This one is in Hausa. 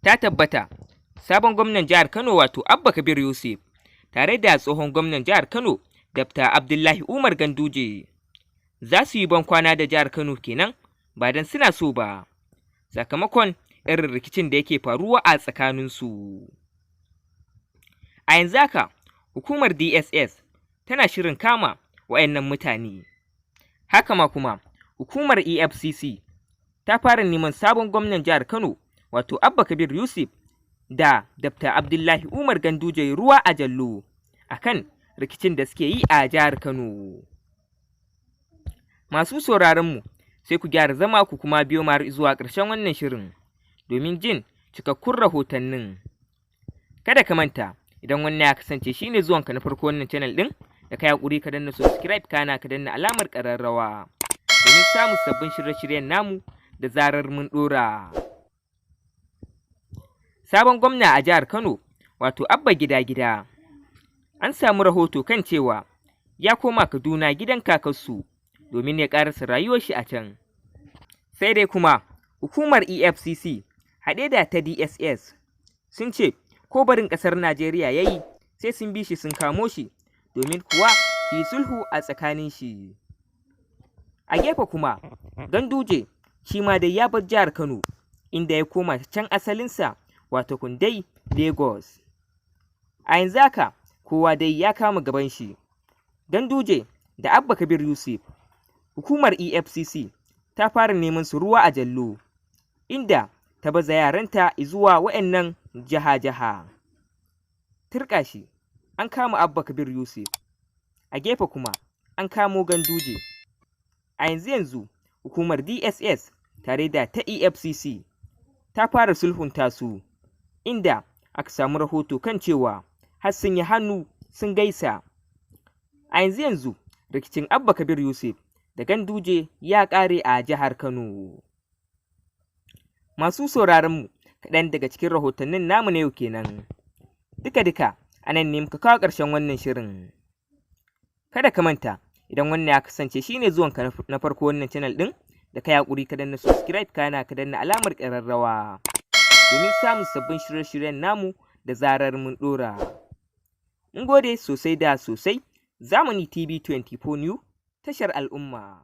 ta tabbata sabon gwamnan jihar Kano wato Abba Kabir Yusuf tare da tsohon gwamnan jihar Kano Dr. Abdullahi Umar Ganduje za su yi bankwana da jihar Kano kenan ba don suna so ba, sakamakon irin rikicin da yake faruwa a tsakaninsu. A yanzu haka, hukumar DSS tana shirin kama waɗannan mutane. Haka ma kuma, hukumar EFCC ta fara neman sabon gwamnan jihar Kano wato Abba Kabir Yusuf da Dr. Abdullahi Umar Ganduje ruwa a jallo akan rikicin da suke yi a jihar Kano. Masu sauraronmu sai ku gyara zama ku kuma biyo mu zuwa ƙarshen wannan shirin domin jin cikakkun rahotannin. Kada ka manta, idan wannan ya kasance shine zuwanka na farko wannan channel ɗin, da ka haƙuri ka danna subscribe kana ka danna alamar ƙararrawa domin samun sabbin shirye-shiryen namu da zarar mun ɗora. Sabon gwamna a jihar Kano wato Abba gida-gida an samu rahoto kan cewa ya koma Kaduna gidan kakarsu domin ya ƙarasa rayuwar shi a can. Sai dai kuma hukumar EFCC haɗe da ta DSS sun ce ko barin ƙasar Najeriya ya yi sai sun bi shi sun kamo shi domin kuwa su yi sulhu a tsakanin shi. A gefe kuma Ganduje shi ma dai ya bar jihar Kano inda ya koma can asalinsa wato Kundai Lagos. A yanzu haka kowa dai ya kama gaban shi. Ganduje da Abba Kabir Yusuf, hukumar EFCC ta fara neman su ruwa a jallo, inda ta baza yaranta zuwa waɗannan jiha-jiha. Turƙa shi, an kama Abba Kabir Yusuf, a gefe kuma an kamo Ganduje. A yanzu hukumar DSS tare da ta EFCC ta fara sulhunta su, inda aka samu rahoto kan cewa har sun yi hannu sun gaisa. A yanzu rikicin Abba Kabir Yusuf da Ganduje ya ƙare a jihar Kano. Masu sauraronmu, kaɗan daga cikin rahotannin namu na yau kenan. Duka-duka a nan ne muka kawo ƙarshen wannan shirin. Kada ka manta, idan wannan ya kasance shine zuwanka na farko wannan channel ɗin, da ka haƙuri ka danna subscribe kana ka danna alamar ƙararrawa domin samun sabbin shirye-shiryen namu da zarar mun ɗora. Mun gode sosai da sosai. Zamani TV 24 New, tashar al'umma.